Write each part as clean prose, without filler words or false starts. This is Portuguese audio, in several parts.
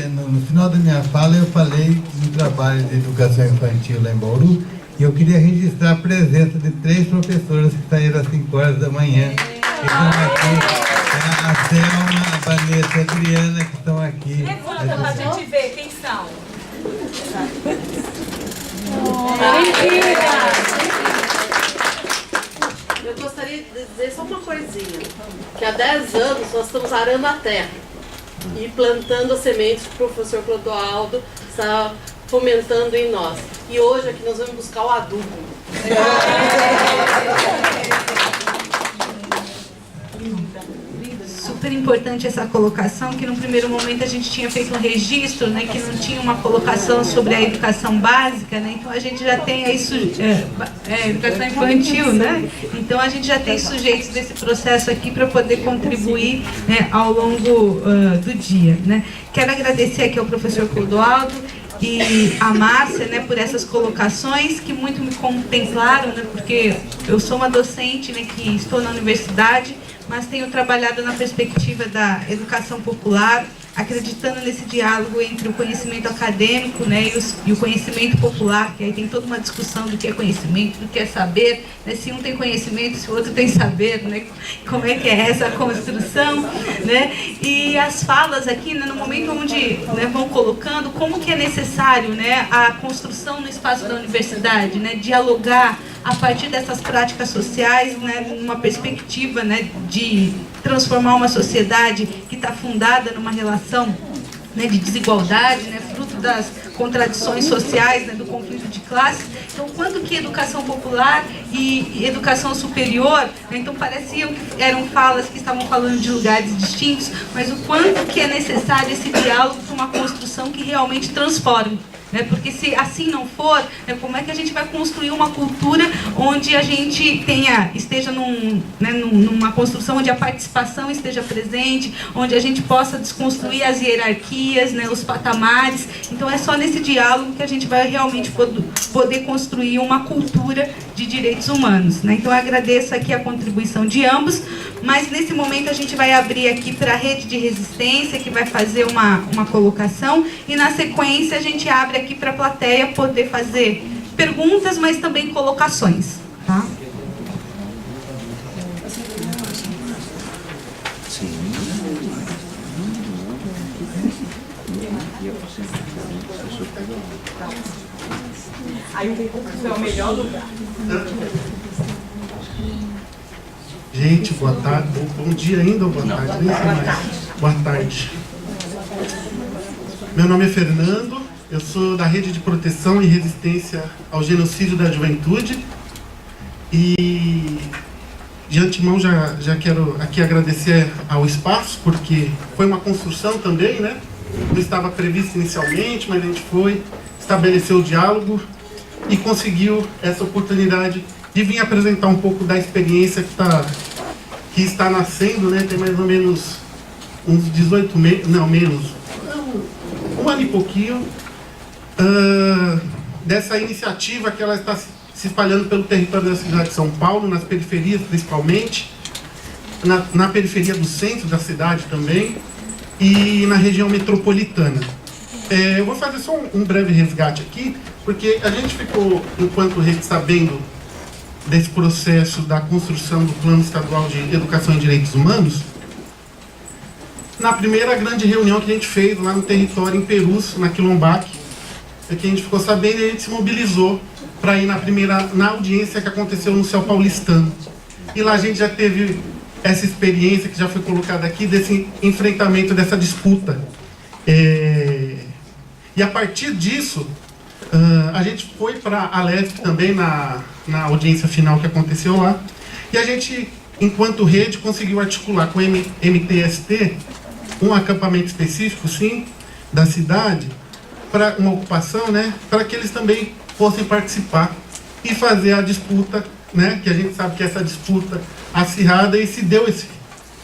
no final da minha fala, eu falei do trabalho de educação infantil lá em Bauru, e eu queria registrar a presença de 3 professoras que saíram às 5 horas da manhã. Que estão aqui. A Selma, a Vanessa e a Adriana, que estão aqui. Levanta pra gente ver quem são. Eu gostaria de dizer só uma coisinha, que há 10 anos nós estamos arando a terra e plantando as sementes que o professor Clodoaldo está fomentando em nós. E hoje aqui nós vamos buscar o adubo. Super importante essa colocação, que no primeiro momento a gente tinha feito um registro, né, que não tinha uma colocação sobre a educação básica, né, então a gente já tem aí educação infantil, né, então a gente já tem sujeitos desse processo aqui para poder contribuir, né, ao longo do dia, né. Quero agradecer aqui ao professor Clodoaldo e a Márcia, né, por essas colocações que muito me contemplaram, né, porque eu sou uma docente, né, que estou na universidade, mas tenho trabalhado na perspectiva da educação popular, acreditando nesse diálogo entre o conhecimento acadêmico, né, e o conhecimento popular, que aí tem toda uma discussão do que é conhecimento, do que é saber, né, se um tem conhecimento, se o outro tem saber, né, como é que é essa construção, né, e as falas aqui, né, no momento onde, né, vão colocando como que é necessário, né, a construção no espaço da universidade, né, dialogar a partir dessas práticas sociais, né, numa perspectiva, né, de transformar uma sociedade que está fundada numa relação, né, de desigualdade, né, fruto das contradições sociais, né, do conflito de classe. Então, quanto que educação popular e educação superior, né, então pareciam que eram falas que estavam falando de lugares distintos, mas o quanto que é necessário esse diálogo para uma construção que realmente transforme. Porque se assim não for, né, como é que a gente vai construir uma cultura onde a gente esteja numa construção onde a participação esteja presente, onde a gente possa desconstruir as hierarquias, né, os patamares. Então é só nesse diálogo que a gente vai realmente poder construir uma cultura de direitos humanos, né? Então eu agradeço aqui a contribuição de ambos, mas nesse momento a gente vai abrir aqui para a rede de resistência, que vai fazer uma colocação, e na sequência a gente abre aqui para a plateia poder fazer perguntas, mas também colocações, tá? Aí o é o melhor lugar. Gente, boa tarde, bom dia ainda ou boa tarde? Nem sei mais. Boa tarde. Meu nome é Fernando, eu sou da Rede de Proteção e Resistência ao Genocídio da Juventude. E de antemão já quero aqui agradecer ao espaço, porque foi uma construção também, né? Não estava previsto inicialmente, mas a gente foi, estabeleceu o diálogo e conseguiu essa oportunidade de vir apresentar um pouco da experiência que está nascendo, né? Tem mais ou menos uns 18 meses, não, menos, um ano e pouquinho, dessa iniciativa que ela está se espalhando pelo território da cidade de São Paulo, nas periferias principalmente, na periferia do centro da cidade também, e na região metropolitana. Eu vou fazer só um breve resgate aqui, porque a gente ficou, enquanto rede, sabendo desse processo da construção do Plano Estadual de Educação e Direitos Humanos, na primeira grande reunião que a gente fez lá no território, em Perus, na Quilombac, que a gente ficou sabendo e a gente se mobilizou para ir na audiência que aconteceu no Céu Paulistano. E lá a gente já teve essa experiência que já foi colocada aqui, desse enfrentamento, dessa disputa. E a partir disso, a gente foi para a LESP também, na audiência final que aconteceu lá, e a gente, enquanto rede, conseguiu articular com o MTST um acampamento específico, sim, da cidade, para uma ocupação, né, para que eles também fossem participar e fazer a disputa, né, que a gente sabe que essa disputa acirrada, e se deu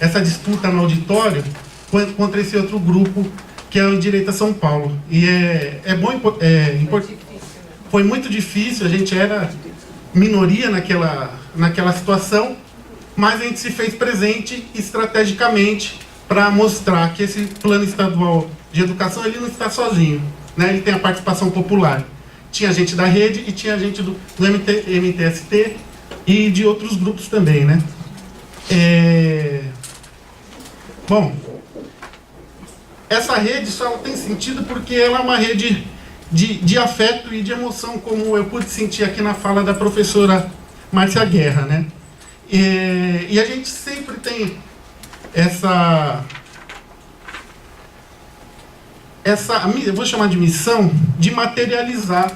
essa disputa no auditório contra esse outro grupo, que é o Direita São Paulo. E foi muito difícil, a gente era minoria naquela situação, mas a gente se fez presente estrategicamente para mostrar que esse plano estadual de educação, ele não está sozinho, né? Ele tem a participação popular. Tinha gente da rede e tinha gente do MTST e de outros grupos também, né? Bom, essa rede só tem sentido porque ela é uma rede de afeto e de emoção, como eu pude sentir aqui na fala da professora Márcia Guerra, né? E a gente sempre tem eu vou chamar de missão, de materializar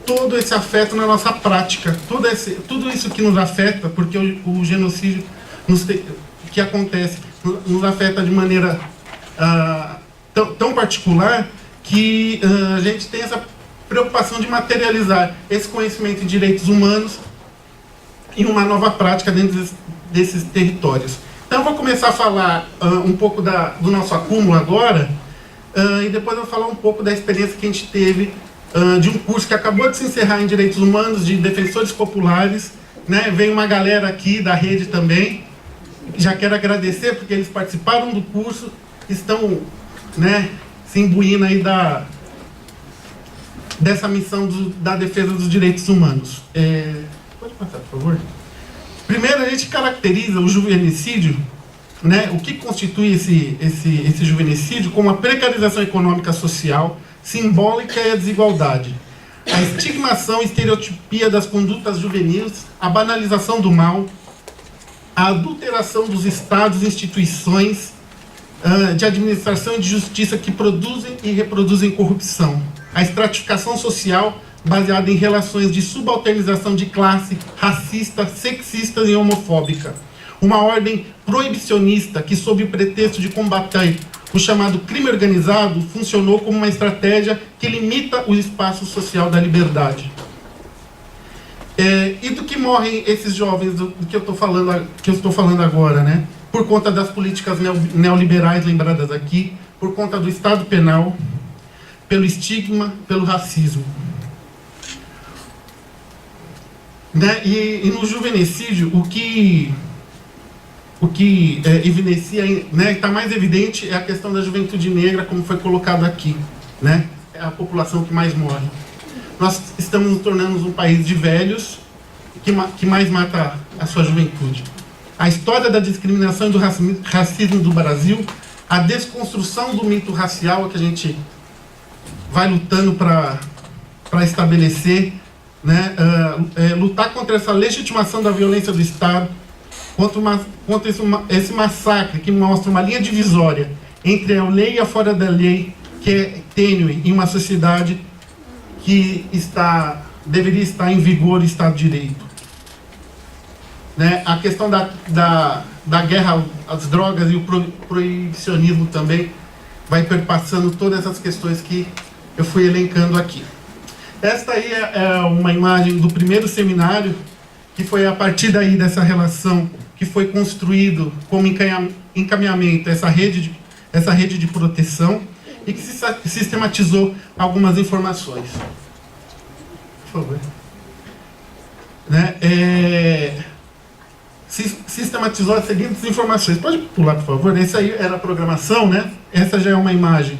todo esse afeto na nossa prática, tudo isso que nos afeta, porque o genocídio que acontece nos afeta de maneira tão particular, que a gente tem essa preocupação de materializar esse conhecimento em direitos humanos em uma nova prática dentro desses territórios. Então eu vou começar a falar um pouco do nosso acúmulo agora, e depois eu vou falar um pouco da experiência que a gente teve de um curso que acabou de se encerrar em direitos humanos, de defensores populares, né? Veio uma galera aqui da rede também. Já quero agradecer porque eles participaram do curso, estão, né, se imbuindo aí dessa missão da defesa dos direitos humanos. Pode passar, por favor? Primeiro, a gente caracteriza o juvenicídio, né, o que constitui esse juvenicídio, como a precarização econômica social, simbólica e a desigualdade, a estigmação e estereotipia das condutas juvenis, a banalização do mal, a adulteração dos estados e instituições de administração e de justiça que produzem e reproduzem corrupção, a estratificação social baseada em relações de subalternização de classe, racista, sexista e homofóbica, uma ordem proibicionista que, sob o pretexto de combater o chamado crime organizado, funcionou como uma estratégia que limita o espaço social da liberdade. E do que morrem esses jovens do que eu estou falando agora, né? Por conta das políticas neoliberais lembradas aqui, por conta do Estado penal, pelo estigma, pelo racismo. Né? E no juvenicídio, o que evidencia, né, está mais evidente é a questão da juventude negra, como foi colocado aqui, né? É a população que mais morre. Nós estamos nos tornando um país de velhos que mais mata a sua juventude. A história da discriminação e do racismo do Brasil, a desconstrução do mito racial que a gente vai lutando para estabelecer, né? Lutar contra essa legitimação da violência do Estado, contra esse massacre que mostra uma linha divisória entre a lei e a fora da lei, que é tênue em uma sociedade que deveria estar em vigor e Estado de Direito. Né? A questão da guerra às drogas e o proibicionismo também vai perpassando todas essas questões que eu fui elencando aqui. Esta aí é uma imagem do primeiro seminário, que foi a partir daí dessa relação que foi construído como encaminhamento essa rede de proteção e que se sistematizou algumas informações. Por favor. Né? Sistematizou as seguintes informações. Pode pular, por favor? Essa aí era a programação, né? Essa já é uma imagem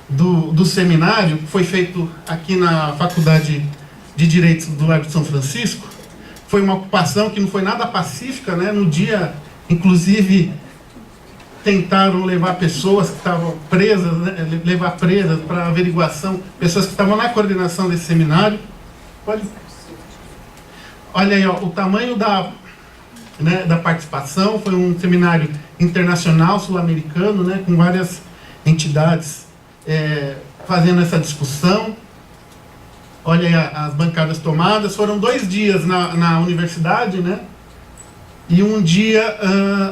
do seminário, que foi feito aqui na Faculdade de Direitos do Largo de São Francisco. Foi uma ocupação que não foi nada pacífica, né? No dia, inclusive, tentaram levar pessoas que estavam presas, né? Levar presas para averiguação, pessoas que estavam na coordenação desse seminário. Pode... Olha aí, ó, o tamanho da participação. Foi um seminário internacional, sul-americano, né? Com várias entidades fazendo essa discussão. Olha aí as bancadas tomadas. Foram 2 dias na universidade, né? E um dia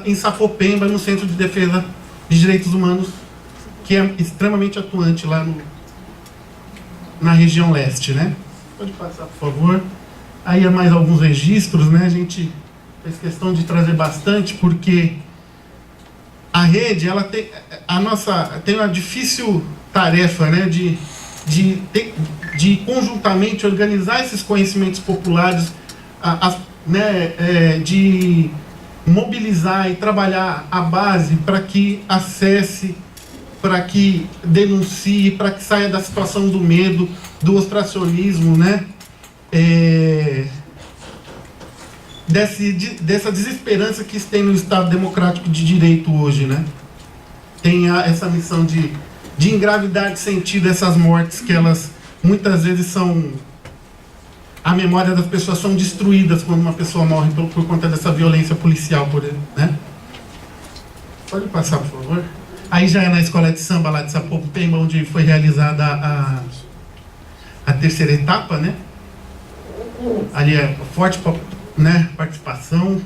em Sapopemba, no Centro de Defesa de Direitos Humanos, que é extremamente atuante lá na região leste, né? Pode passar, por favor. Aí há mais alguns registros, né? A gente fez questão de trazer bastante, porque a rede, ela tem uma difícil tarefa, né? De conjuntamente organizar esses conhecimentos populares, de mobilizar e trabalhar a base para que acesse para que denuncie, para que saia da situação do medo, do ostracionismo, né? Dessa desesperança que se tem no Estado Democrático de Direito hoje, né? Tem essa missão de engravidar de sentido essas mortes, que elas muitas vezes são... A memória das pessoas são destruídas quando uma pessoa morre por conta dessa violência policial, né? Pode passar, por favor. Aí já é na escola de samba lá de Sapopemba, onde foi realizada a terceira etapa, né? Ali é forte, né, participação,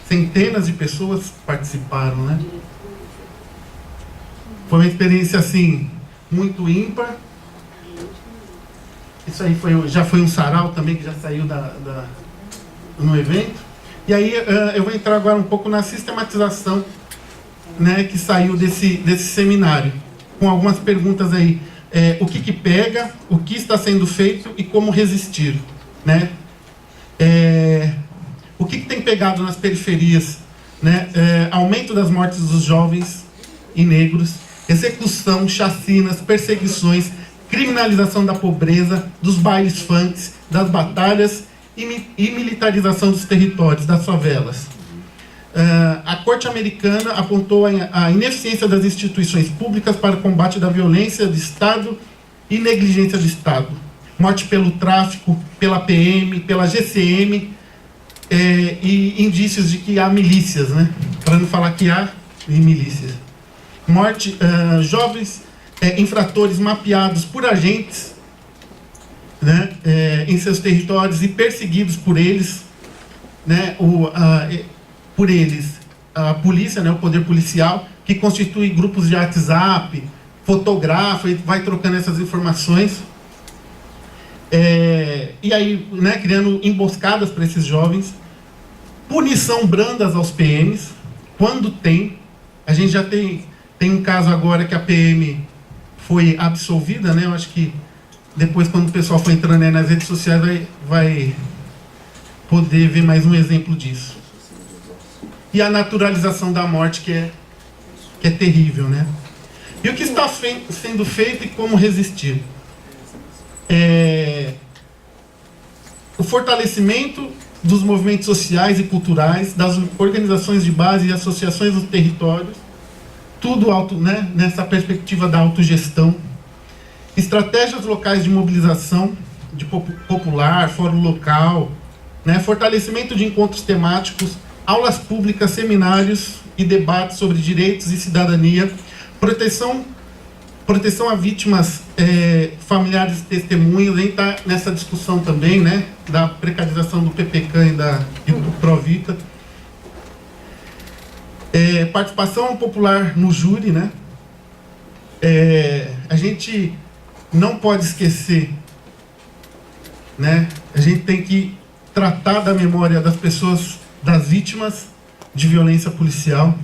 centenas de pessoas participaram, né? Foi uma experiência, assim, muito ímpar. Isso aí já foi um sarau também, que já saiu no evento. E aí eu vou entrar agora um pouco na sistematização, né, que saiu desse seminário, com algumas perguntas aí. O que pega, o que está sendo feito e como resistir, né? O que tem pegado nas periferias, né? Aumento das mortes dos jovens e negros, execução, chacinas, perseguições, criminalização da pobreza, dos bailes funks, das batalhas e militarização dos territórios, das favelas. A Corte Americana apontou a ineficiência das instituições públicas para o combate da violência do Estado e negligência do Estado. Morte pelo tráfico, pela PM, pela GCM, e indícios de que há milícias, né? Para não falar que há milícias. Morte, jovens infratores mapeados por agentes, né, em seus territórios e perseguidos por eles, né, por eles, a polícia, né, o poder policial, que constitui grupos de WhatsApp, fotografa e vai trocando essas informações, e aí, né, criando emboscadas para esses jovens, punição brandas aos PMs, quando tem. A gente já tem um caso agora que a PM foi absolvida, né? Eu acho que depois, quando o pessoal for entrando aí nas redes sociais, vai poder ver mais um exemplo disso. E a naturalização da morte, que é terrível, né? E o que está sendo feito e como resistir? O fortalecimento dos movimentos sociais e culturais, das organizações de base e associações dos territórios, tudo né, nessa perspectiva da autogestão, estratégias locais de mobilização de popular, fórum local, né, fortalecimento de encontros temáticos, aulas públicas, seminários e debates sobre direitos e cidadania, proteção a vítimas, familiares e testemunhas. A gente está nessa discussão também, né, da precarização do PPCAM e do Provita. Participação popular no júri, né? A gente não pode esquecer, né? A gente tem que tratar da memória das pessoas, das vítimas de violência policial.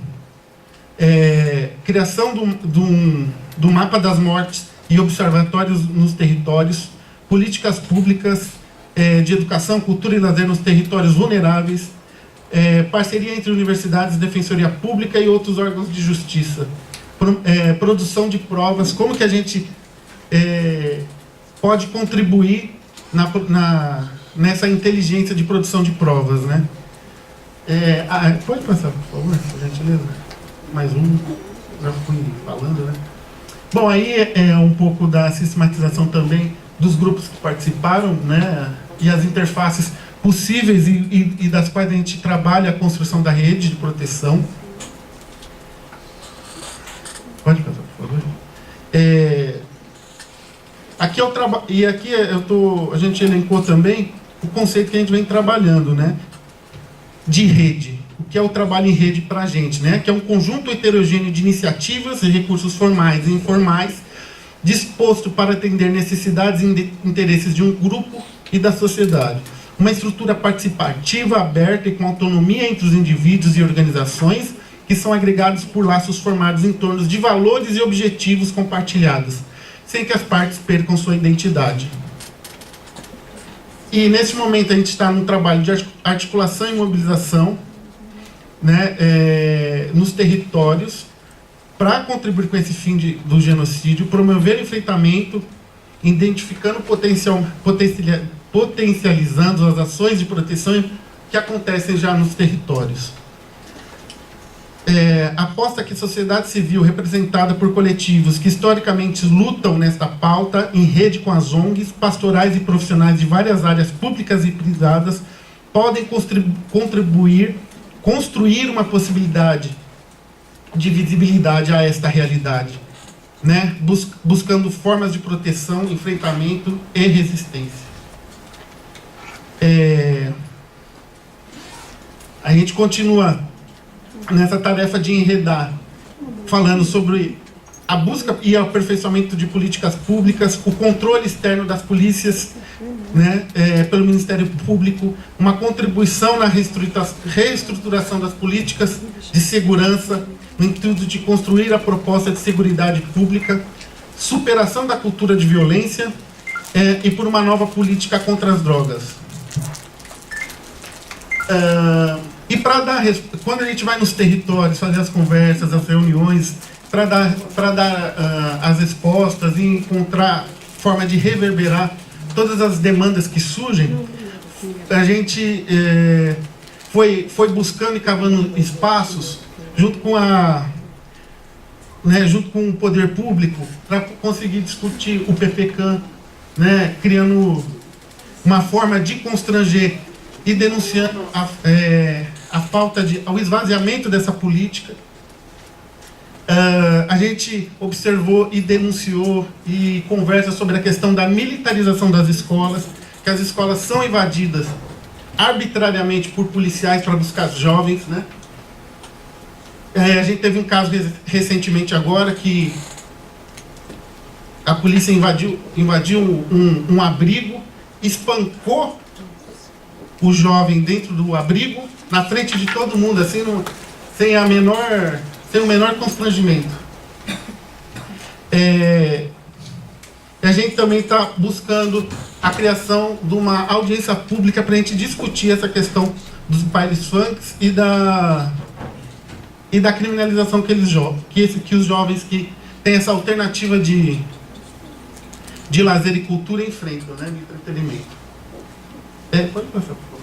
Criação do mapa das mortes e observatórios nos territórios, políticas públicas de educação, cultura e lazer nos territórios vulneráveis, parceria entre universidades, defensoria pública e outros órgãos de justiça, produção de provas, como que a gente pode contribuir nessa inteligência de produção de provas, né? Pode passar, por favor, por gentileza? Mais um, já fui falando, né? Bom, aí é um pouco da sistematização também dos grupos que participaram, né? E as interfaces possíveis e das quais a gente trabalha a construção da rede de proteção. Pode passar, por favor. Aqui é o trabalho, e aqui a gente elencou também o conceito que a gente vem trabalhando, né? De rede. O que é o trabalho em rede para a gente, né? Que é um conjunto heterogêneo de iniciativas e recursos formais e informais disposto para atender necessidades e interesses de um grupo e da sociedade. Uma estrutura participativa, aberta e com autonomia entre os indivíduos e organizações que são agregados por laços formados em torno de valores e objetivos compartilhados, sem que as partes percam sua identidade. E nesse momento a gente está num trabalho de articulação e mobilização, né, nos territórios, para contribuir com esse fim do genocídio, promover o enfrentamento, identificando potencializando as ações de proteção que acontecem já nos territórios. Aposta que a sociedade civil, representada por coletivos que historicamente lutam nesta pauta, em rede com as ONGs, pastorais e profissionais de várias áreas públicas e privadas, podem construir uma possibilidade de visibilidade a esta realidade, né? Buscando formas de proteção, enfrentamento e resistência. A gente continua nessa tarefa de enredar, falando sobre a busca e aperfeiçoamento de políticas públicas, o controle externo das polícias, né, pelo Ministério Público, uma contribuição na reestruturação das políticas de segurança, no intuito de construir a proposta de seguridade pública, superação da cultura de violência e por uma nova política contra as drogas. E quando a gente vai nos territórios, fazer as conversas, as reuniões, para dar as respostas e encontrar forma de reverberar todas as demandas que surgem, a gente foi buscando e cavando espaços junto com o poder público para conseguir discutir o PPCAM, né, criando uma forma de constranger e denunciando a falta o esvaziamento dessa política. A gente observou e denunciou e conversa sobre a questão da militarização das escolas, que as escolas são invadidas arbitrariamente por policiais para buscar jovens, né? A gente teve um caso recentemente agora que a polícia invadiu um abrigo, espancou o jovem dentro do abrigo, na frente de todo mundo, assim, sem o menor constrangimento. A gente também está buscando a criação de uma audiência pública para a gente discutir essa questão dos bailes funks e da criminalização que os jovens que têm essa alternativa de lazer e cultura enfrentam, né, de entretenimento. Pode passar, por favor.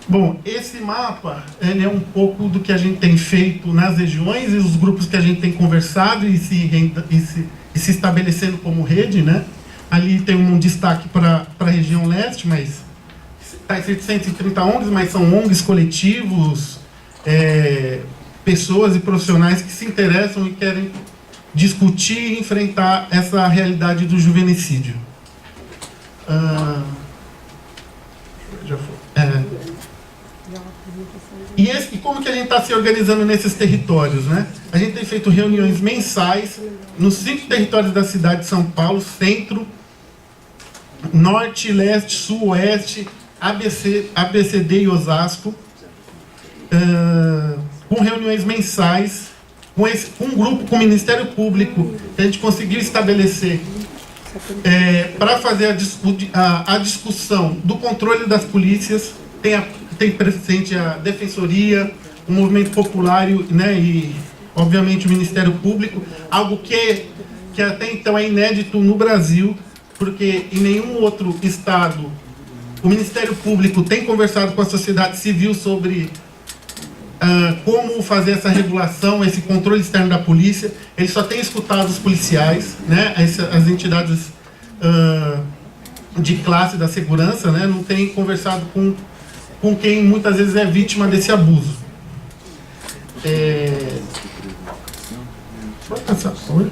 Bom, esse mapa ele é um pouco do que a gente tem feito nas regiões e os grupos que a gente tem conversado e se estabelecendo como rede, né? Ali tem um destaque para a região leste, mas está escrito 130 ONGs, mas são ONGs coletivos, pessoas e profissionais que se interessam e querem discutir e enfrentar essa realidade do juvenicídio. Já foi. E como que a gente está se organizando nesses territórios, né? A gente tem feito reuniões mensais nos 5 territórios da cidade de São Paulo: Centro, Norte, Leste, Sul, Oeste, ABCD e Osasco, com reuniões mensais, com um grupo, com o Ministério Público, que a gente conseguiu estabelecer para fazer a discussão do controle das polícias. Tem presente a Defensoria, o Movimento Popular, né, e, obviamente, o Ministério Público, algo que até então é inédito no Brasil, porque em nenhum outro estado o Ministério Público tem conversado com a sociedade civil sobre como fazer essa regulação, esse controle externo da polícia. Ele só tem escutado os policiais, né, as entidades de classe da segurança, né, não tem conversado com quem muitas vezes é vítima desse abuso. Pode passar, por favor.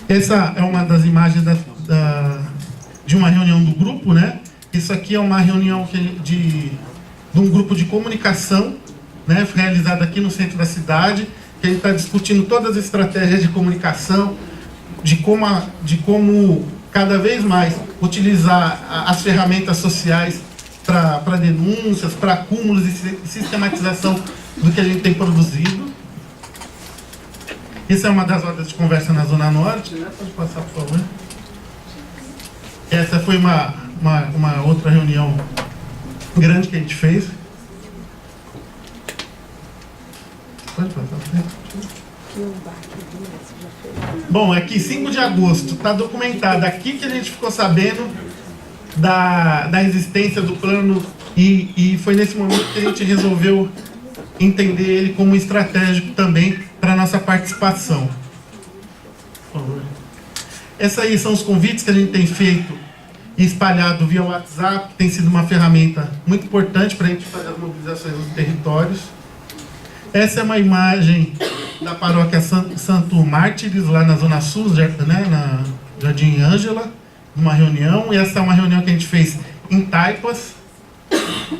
Essa é uma das imagens de uma reunião do grupo, né? Isso aqui é uma reunião de um grupo de comunicação, né, realizada aqui no centro da cidade, que a gente está discutindo todas as estratégias de comunicação, de como cada vez mais utilizar as ferramentas sociais para denúncias, para acúmulos e sistematização do que a gente tem produzido. Essa é uma das rodas de conversa na Zona Norte, né? Pode passar, por favor. Essa foi uma outra reunião grande que a gente fez. Pode passar. Bom, aqui 5 de agosto, está documentado. Aqui que a gente ficou sabendo da existência do plano e foi nesse momento que a gente resolveu entender ele como estratégico também para a nossa participação. Por favor. Esses aí são os convites que a gente tem feito e espalhado via WhatsApp, que tem sido uma ferramenta muito importante para a gente fazer as mobilizações nos territórios. Essa é uma imagem da paróquia Santo Mártires, lá na Zona Sul, né, na Jardim Ângela, uma reunião. E essa é uma reunião que a gente fez em Taipas,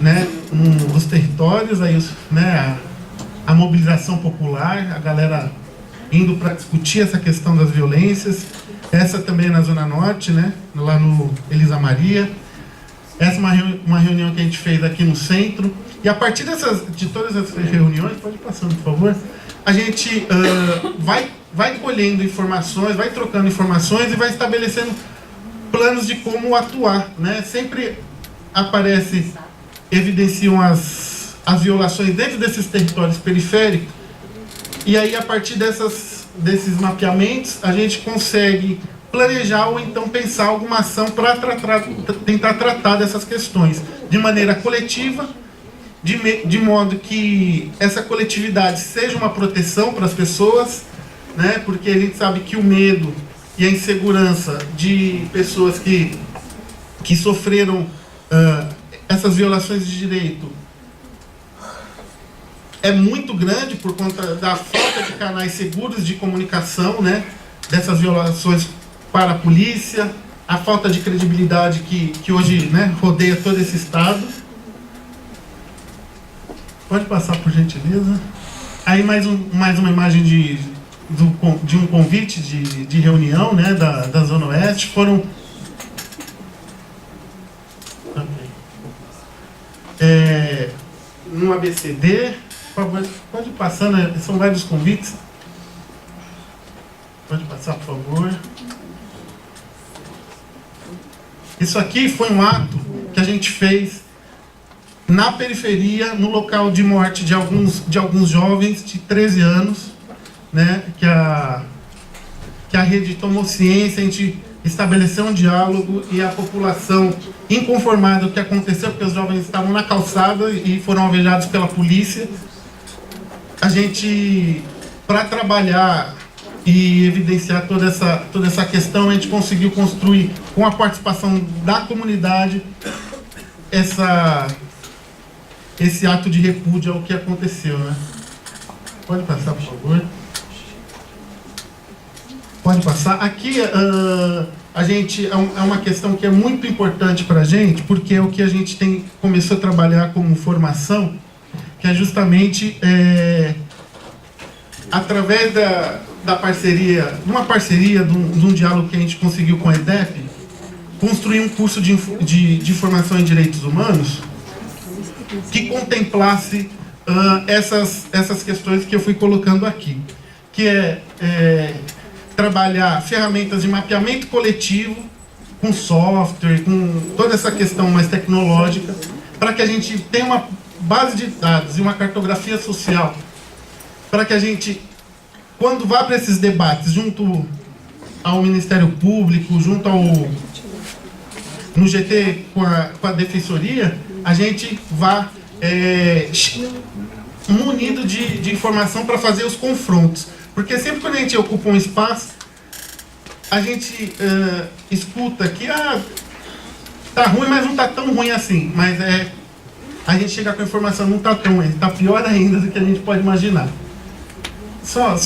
né, nos territórios, aí, né, a mobilização popular, a galera indo para discutir essa questão das violências. Essa também é na Zona Norte, né, lá no Elisa Maria. Essa é uma reunião que a gente fez aqui no centro. E a partir de todas essas reuniões, pode ir passando, por favor, a gente vai colhendo informações, vai trocando informações e vai estabelecendo planos de como atuar, né? Sempre evidenciam as violações dentro desses territórios periféricos, e aí a partir desses mapeamentos a gente consegue planejar ou então pensar alguma ação para tentar tratar dessas questões de maneira coletiva, de modo que essa coletividade seja uma proteção para as pessoas, né? Porque a gente sabe que o medo e a insegurança de pessoas que sofreram essas violações de direito é muito grande por conta da falta de canais seguros de comunicação, né? Dessas violações para a polícia, a falta de credibilidade que hoje, né, rodeia todo esse estado. Pode passar, por gentileza. Aí mais uma imagem de um convite de reunião, né, da Zona Oeste. Foram... no ABCD, por favor, pode passar, né? São vários convites. Pode passar, por favor. Isso aqui foi um ato que a gente fez na periferia, no local de morte de alguns jovens de 13 anos, né, que a rede tomou ciência, a gente estabeleceu um diálogo e a população, inconformada com o que aconteceu, porque os jovens estavam na calçada e foram alvejados pela polícia, a gente, para trabalhar e evidenciar toda essa questão, a gente conseguiu construir, com a participação da comunidade, esse ato de repúdio ao que aconteceu, né? Pode passar, por favor. Pode passar. Aqui a gente é uma questão que é muito importante para a gente, porque é o que a gente começou a trabalhar como formação, que é justamente através da parceria, de um diálogo que a gente conseguiu com a EDEP, construir um curso de formação em direitos humanos que contemplasse essas questões que eu fui colocando aqui, que trabalhar ferramentas de mapeamento coletivo, com software, com toda essa questão mais tecnológica, para que a gente tenha uma base de dados e uma cartografia social, para que a gente, quando vá para esses debates, junto ao Ministério Público, no GT com a Defensoria, a gente vá munido de informação para fazer os confrontos. Porque sempre quando a gente ocupa um espaço, a gente escuta que tá ruim, mas não tá tão ruim assim. Mas a gente chega com a informação, não tá tão ruim, tá pior ainda do que a gente pode imaginar. Só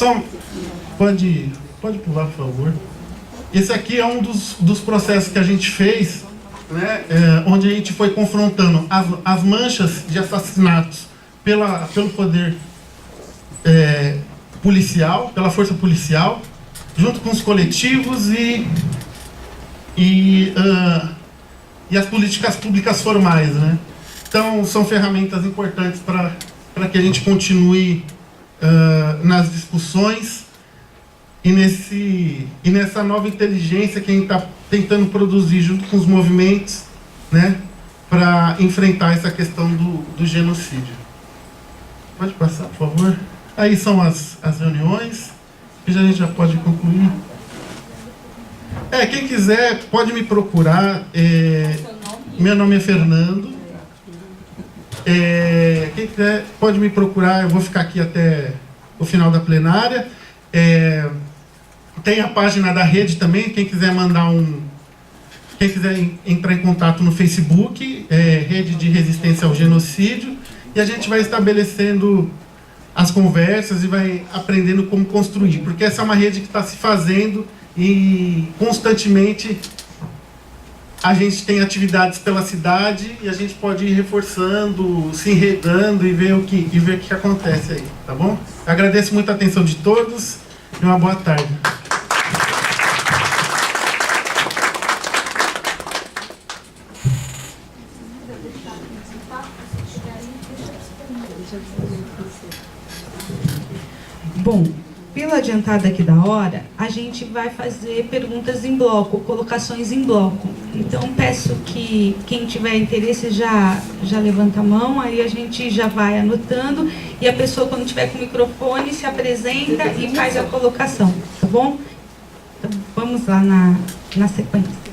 pode pular, por favor. Esse aqui é um dos processos que a gente fez, né, onde a gente foi confrontando as manchas de assassinatos pelo poder policial, pela força policial, junto com os coletivos e as políticas públicas formais, né? Então, são ferramentas importantes para que a gente continue nas discussões e nessa nova inteligência que a gente está tentando produzir junto com os movimentos, né, para enfrentar essa questão do genocídio. Pode passar, por favor? Aí são as reuniões, que a gente já pode concluir. Quem quiser pode me procurar. Meu nome é Fernando. Quem quiser pode me procurar, eu vou ficar aqui até o final da plenária. Tem a página da rede também, quem quiser quem quiser entrar em contato no Facebook, Rede de Resistência ao Genocídio, e a gente vai estabelecendo as conversas e vai aprendendo como construir, porque essa é uma rede que está se fazendo e constantemente a gente tem atividades pela cidade e a gente pode ir reforçando, se enredando e ver o que acontece aí, tá bom? Eu agradeço muito a atenção de todos e uma boa tarde. Bom, pela adiantada aqui da hora, a gente vai fazer perguntas em bloco, colocações em bloco. Então, peço que quem tiver interesse já levanta a mão, aí a gente já vai anotando, e a pessoa, quando tiver com o microfone, se apresenta e faz a colocação, tá bom? Então, vamos lá na sequência.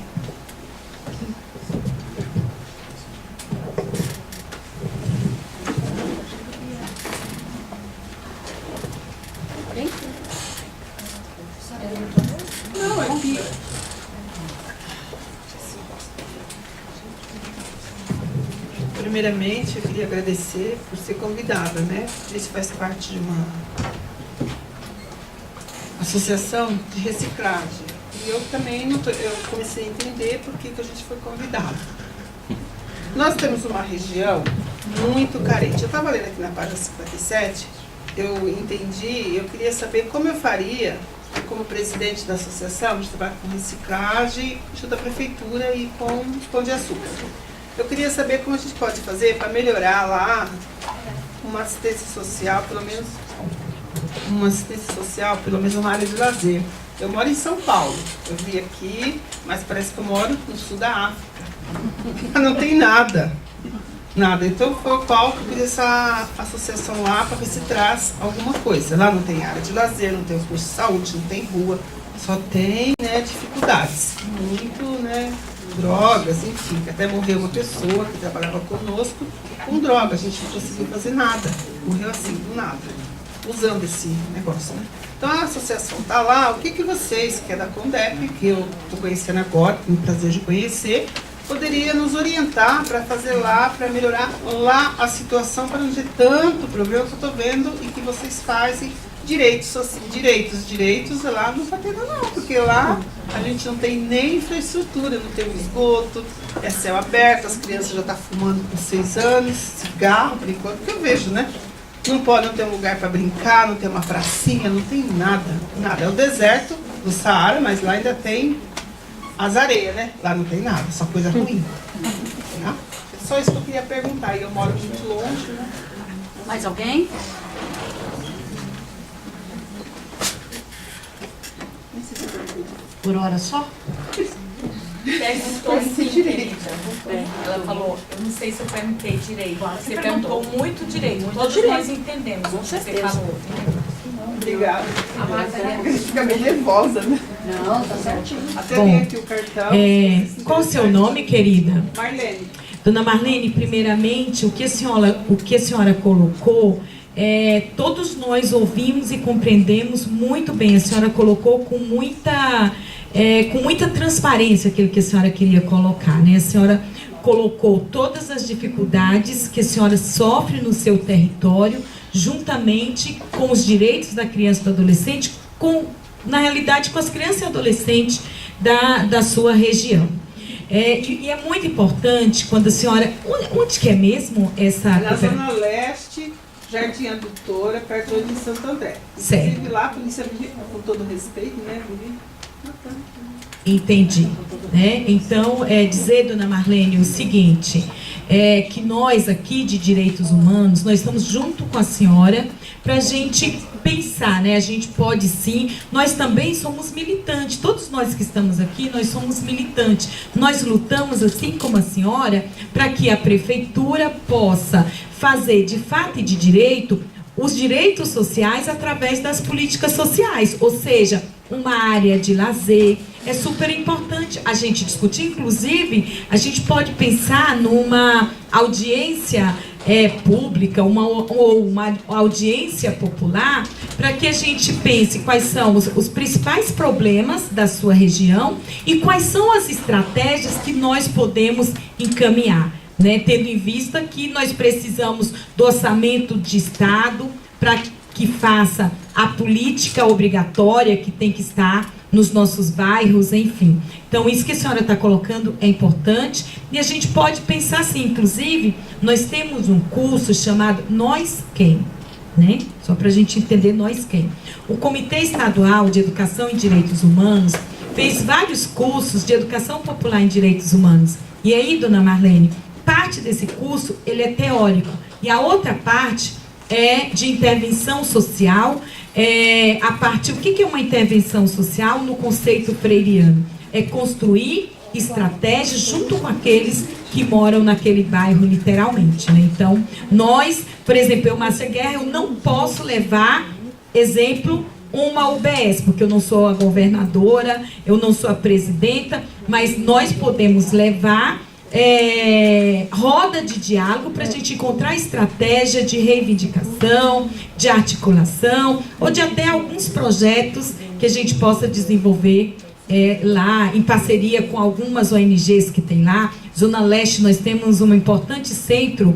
Primeiramente, eu queria agradecer por ser convidada, né? Isso faz parte de uma associação de reciclagem. E eu também eu comecei a entender por que a gente foi convidado. Nós temos uma região muito carente. Eu estava lendo aqui na página 57, eu entendi, eu queria saber como eu faria, como presidente da associação, de trabalhar com reciclagem, junto à prefeitura e com Pão de Açúcar. Eu queria saber como a gente pode fazer para melhorar lá uma assistência social, pelo menos uma área de lazer. Eu moro em São Paulo, eu vi aqui, mas parece que eu moro no sul da África. Não tem nada. Então foi o qual que eu fiz essa associação lá para ver se traz alguma coisa. Lá não tem área de lazer, não tem os postos de saúde, não tem rua, só tem, né, dificuldades. Muito, né, drogas, enfim, que até morreu uma pessoa que trabalhava conosco com droga, a gente não conseguiu fazer nada, morreu assim, do nada, usando esse negócio, né? Então a associação está lá, o que vocês, que é da Condep, que eu estou conhecendo agora, tenho o prazer de conhecer, poderia nos orientar para fazer lá, para melhorar lá a situação, para não ter tanto problema que eu estou vendo e que vocês fazem direitos, lá não está tendo não, porque lá a gente não tem nem infraestrutura, não tem esgoto, é céu aberto, as crianças já estão fumando com 6 anos, cigarro, por enquanto que eu vejo, né? Não tem um lugar para brincar, não tem uma pracinha, não tem nada. É o deserto do Saara, mas lá ainda tem as areias, né? Lá não tem nada, só coisa ruim. Tá? É só isso que eu queria perguntar, e eu moro muito longe, né? Mais alguém? Por hora só? Perguntou sim, querida. Ela falou, eu não sei se eu perguntei direito. Você perguntou muito direito. Todos nós entendemos o que você falou. Obrigada. A gente fica meio nervosa, né? Não, tá certinho. Até tem aqui o cartão. Qual o seu nome, querida? Marlene. Dona Marlene, primeiramente, o que a senhora colocou, todos nós ouvimos e compreendemos muito bem. A senhora colocou com muita transparência aquilo que a senhora queria colocar, né? A senhora colocou todas as dificuldades que a senhora sofre no seu território, juntamente com os direitos da criança e do adolescente, na realidade, com as crianças e adolescentes da sua região. E é muito importante quando a senhora... Onde que é mesmo essa... Na Zona Leste, Jardim Adutora, perto de Santo André. Certo. Inclusive lá, a polícia, com todo respeito, né? Entendi. Né? Então, dizer, dona Marlene, o seguinte, que nós aqui de Direitos Humanos, nós estamos junto com a senhora para a gente pensar, né? A gente pode sim, nós também somos militantes, todos nós que estamos aqui, nós somos militantes. Nós lutamos, assim como a senhora, para que a prefeitura possa fazer de fato e de direito os direitos sociais através das políticas sociais, ou seja, uma área de lazer. É super importante a gente discutir, inclusive, a gente pode pensar numa audiência pública, ou uma audiência popular, para que a gente pense quais são os principais problemas da sua região e quais são as estratégias que nós podemos encaminhar, né? Tendo em vista que nós precisamos do orçamento de Estado para que faça a política obrigatória que tem que estar nos nossos bairros, enfim. Então, isso que a senhora está colocando é importante, e a gente pode pensar assim, inclusive, nós temos um curso chamado Nós Quem, né? Só para a gente entender Nós Quem. O Comitê Estadual de Educação e Direitos Humanos fez vários cursos de educação popular em direitos humanos. E aí, dona Marlene, parte desse curso, ele é teórico, e a outra parte é de intervenção social. O que é uma intervenção social no conceito freiriano? É construir estratégias junto com aqueles que moram naquele bairro, literalmente, né? Então, nós, por exemplo, eu, Márcia Guerra, eu não posso levar, exemplo, uma UBS, porque eu não sou a governadora, eu não sou a presidenta, mas nós podemos levar roda de diálogo para a gente encontrar estratégia de reivindicação, de articulação, ou de até alguns projetos que a gente possa desenvolver lá, em parceria com algumas ONGs que tem lá. Zona Leste, nós temos um importante centro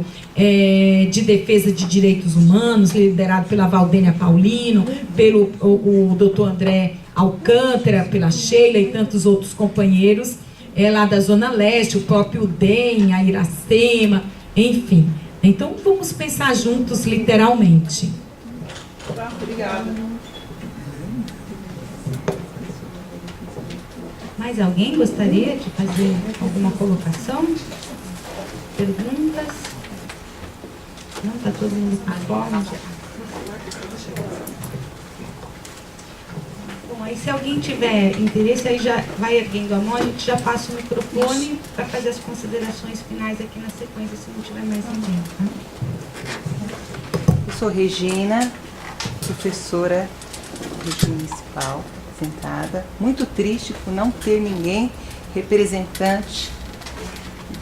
de defesa de direitos humanos, liderado pela Valdênia Paulino, pelo o doutor André Alcântara, pela Sheila e tantos outros companheiros, lá da Zona Leste, o próprio DEM, a Iracema, enfim. Então, vamos pensar juntos, literalmente. Obrigada. Mais alguém gostaria de fazer alguma colocação? Perguntas? Não, está todo mundo conforme? Bom, aí se alguém tiver interesse, aí já vai erguendo a mão, a gente já passa o microfone para fazer as considerações finais aqui na sequência, se não tiver mais ninguém. Tá? Eu sou Regina, professora da rede municipal, sentada. Muito triste por não ter ninguém representante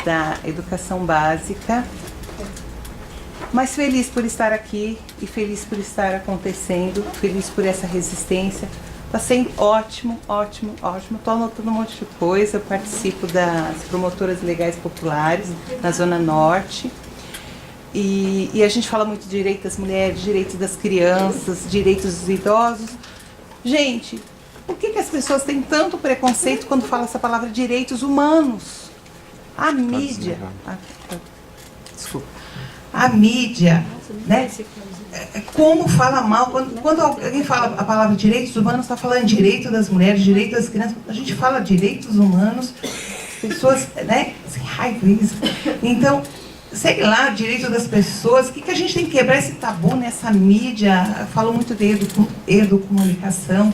da educação básica, mas feliz por estar aqui e feliz por estar acontecendo, feliz por essa resistência. Está sendo ótimo, ótimo, ótimo. Estou anotando um monte de coisa, eu participo das promotoras legais populares na Zona Norte. E a gente fala muito de direito das mulheres, direitos das crianças, direitos dos idosos. Gente, por que as pessoas têm tanto preconceito quando falam essa palavra direitos humanos? A mídia... Desculpa. A mídia, né? Como fala mal, quando alguém fala a palavra direitos humanos, está falando direito das mulheres, direito das crianças. A gente fala direitos humanos, pessoas, né? Sem raiva isso. Então, sei lá, direito das pessoas, o que a gente tem que quebrar esse tabu nessa mídia? Falo muito de educomunicação,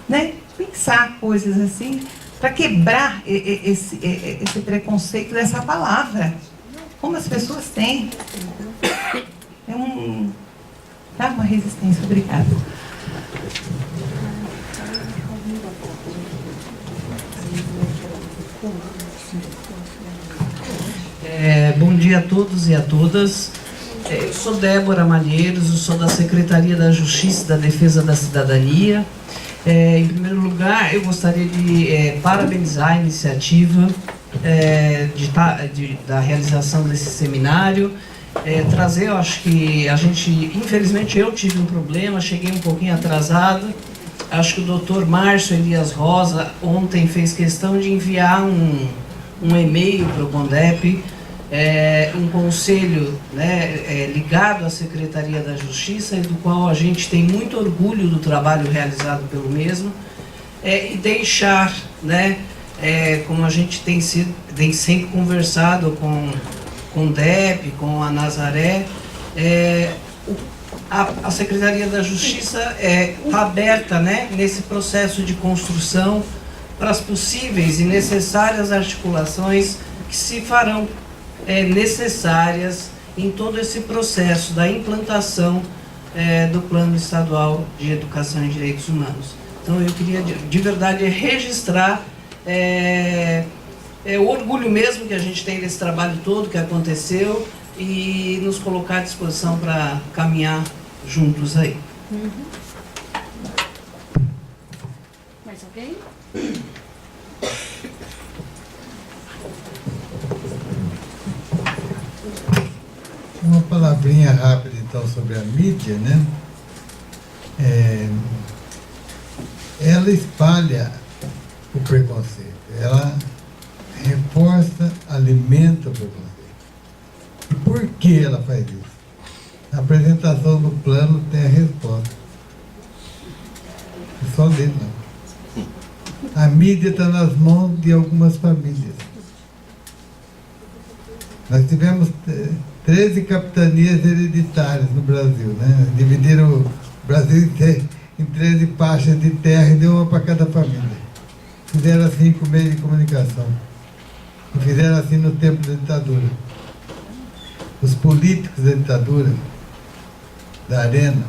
né? Pensar coisas assim, para quebrar esse preconceito dessa palavra. Como as pessoas têm. É uma resistência. Obrigada. Bom dia a todos e a todas. Eu sou Débora Malheiros, eu sou da Secretaria da Justiça e da Defesa da Cidadania. Em primeiro lugar, eu gostaria de parabenizar a iniciativa da realização desse seminário. Trazer, eu acho que a gente, infelizmente eu tive um problema, cheguei um pouquinho atrasado. Acho que o doutor Márcio Elias Rosa ontem fez questão de enviar um e-mail para o CONDEP, um conselho, né, ligado à Secretaria da Justiça, do qual a gente tem muito orgulho do trabalho realizado pelo mesmo, e deixar, né, como a gente tem sempre conversado com o DEP, com a Nazaré, a Secretaria da Justiça está aberta, né, nesse processo de construção para as possíveis e necessárias articulações que se farão necessárias em todo esse processo da implantação do Plano Estadual de Educação e Direitos Humanos. Então eu queria de verdade registrar o orgulho mesmo que a gente tem desse trabalho todo que aconteceu e nos colocar à disposição para caminhar juntos aí. Mais alguém? Uma palavrinha rápida, então, sobre a mídia, né? Ela espalha o preconceito, ela reforça, alimenta o preconceito. E por que ela faz isso? A apresentação do plano tem a resposta. É só dele, não. A mídia está nas mãos de algumas famílias. Nós tivemos 13 capitanias hereditárias no Brasil, né? Dividiram o Brasil em 13 faixas de terra e deu uma para cada família. Fizeram assim com o meio de comunicação. E fizeram assim no tempo da ditadura. Os políticos da ditadura, da Arena,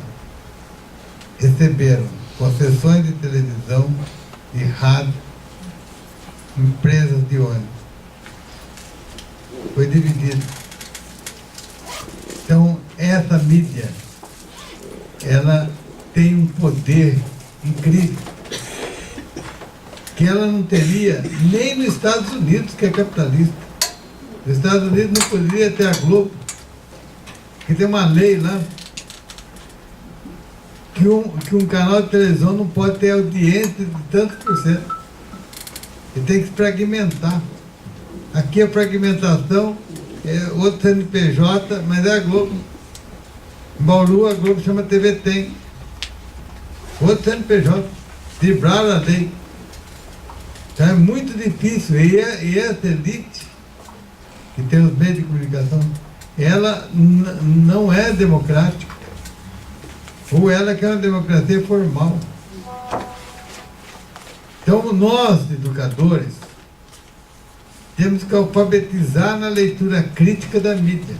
receberam concessões de televisão, de rádio, empresas de ônibus. Foi dividido. Então, essa mídia, ela tem um poder incrível, que ela não teria nem nos Estados Unidos, que é capitalista. Nos Estados Unidos não poderia ter a Globo, que tem uma lei lá, que um canal de televisão não pode ter audiência de tantos por cento. Ele tem que se fragmentar. Aqui a fragmentação é outro CNPJ, mas é a Globo. Em Bauru, a Globo chama TV Tem. Outro CNPJ. Dribraram a lei. Então é muito difícil. E essa elite, que tem os meios de comunicação, ela não é democrática. Ou ela quer uma democracia formal. Então nós, educadores, temos que alfabetizar na leitura crítica da mídia.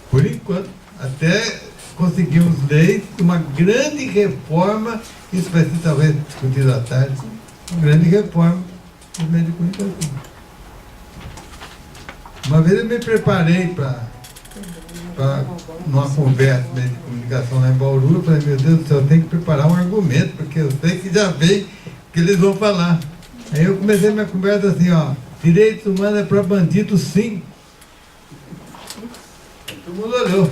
Por enquanto, até conseguimos leis, uma grande reforma, isso vai ser talvez discutido à tarde, uma grande reforma do meio de comunicação. Uma vez eu me preparei para numa conversa de meio de comunicação lá em Bauru, eu falei, meu Deus do céu, eu tenho que preparar um argumento, porque eu sei que já vem o que eles vão falar. Aí eu comecei minha conversa assim, ó, direitos humanos é para bandido sim. Todo mundo olhou.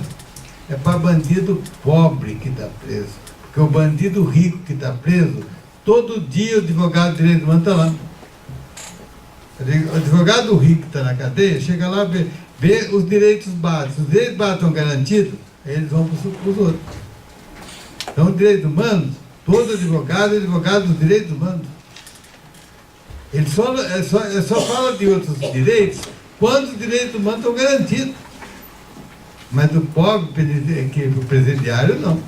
É para bandido pobre que está preso. Porque o bandido rico que está preso, todo dia o advogado de direitos humanos está lá. O advogado rico que está na cadeia, chega lá e vê os direitos básicos. Os direitos básicos estão garantidos, aí eles vão para os outros. Então, direitos humanos, todo advogado é advogado dos direitos humanos. Ele só fala de outros direitos quando os direitos humanos estão garantidos. Mas do pobre o presidiário, não.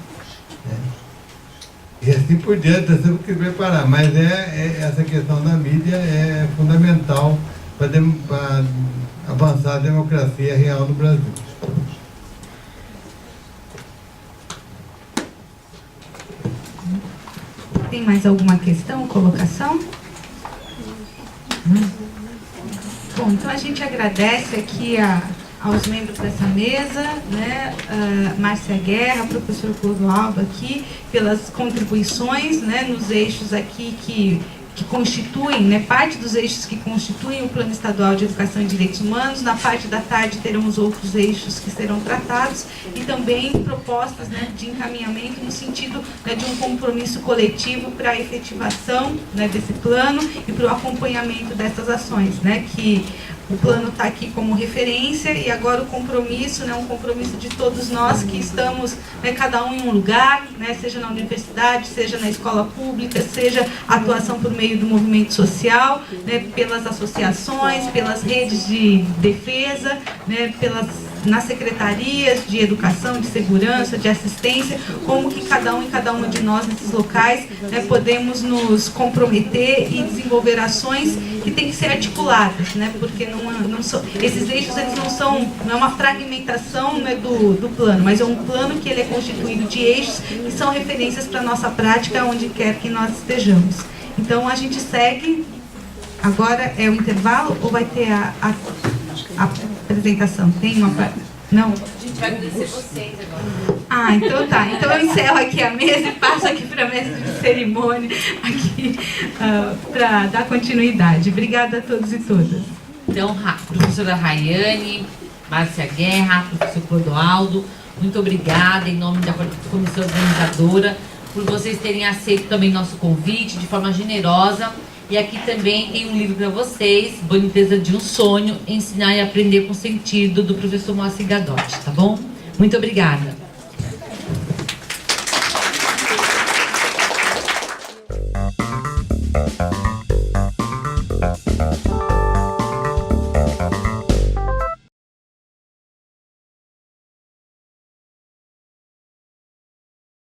E assim por diante, nós temos que preparar. Mas essa questão da mídia é fundamental para avançar a democracia real no Brasil. Tem mais alguma questão, colocação? Bom, então a gente agradece aqui aos membros dessa mesa, né, Márcia Guerra, professor Clodoaldo aqui, pelas contribuições, né, nos eixos aqui que constituem, né, parte dos eixos que constituem o Plano Estadual de Educação e Direitos Humanos. Na parte da tarde teremos outros eixos que serão tratados e também propostas, né, de encaminhamento no sentido, né, de um compromisso coletivo para a efetivação, né, desse plano e para o acompanhamento dessas ações, né, que o plano está aqui como referência e agora o compromisso, né, um compromisso de todos nós que estamos, né, cada um em um lugar, né, seja na universidade, seja na escola pública, seja atuação por meio do movimento social, né, pelas associações, pelas redes de defesa, né, pelas nas secretarias de educação, de segurança, de assistência, como que cada um e cada uma de nós nesses locais, né, podemos nos comprometer e desenvolver ações que têm que ser articuladas, né, porque não são, esses eixos eles não é uma fragmentação, né, do plano, mas é um plano que ele é constituído de eixos que são referências para a nossa prática onde quer que nós estejamos. Então a gente segue. Agora é o intervalo ou vai ter a apresentação? Tem uma... Não? A gente vai agradecer vocês agora. Ah, então tá. Então eu encerro aqui a mesa e passo aqui para a mesa de cerimônia aqui para dar continuidade. Obrigada a todos e todas. Então, professora Rayane, Márcia Guerra, professor Clodoaldo, muito obrigada em nome da comissão organizadora por vocês terem aceito também nosso convite de forma generosa. E aqui também tem um livro para vocês, Boniteza de um Sonho, Ensinar e Aprender com Sentido, do professor Moacir Gadotti, tá bom? Muito obrigada.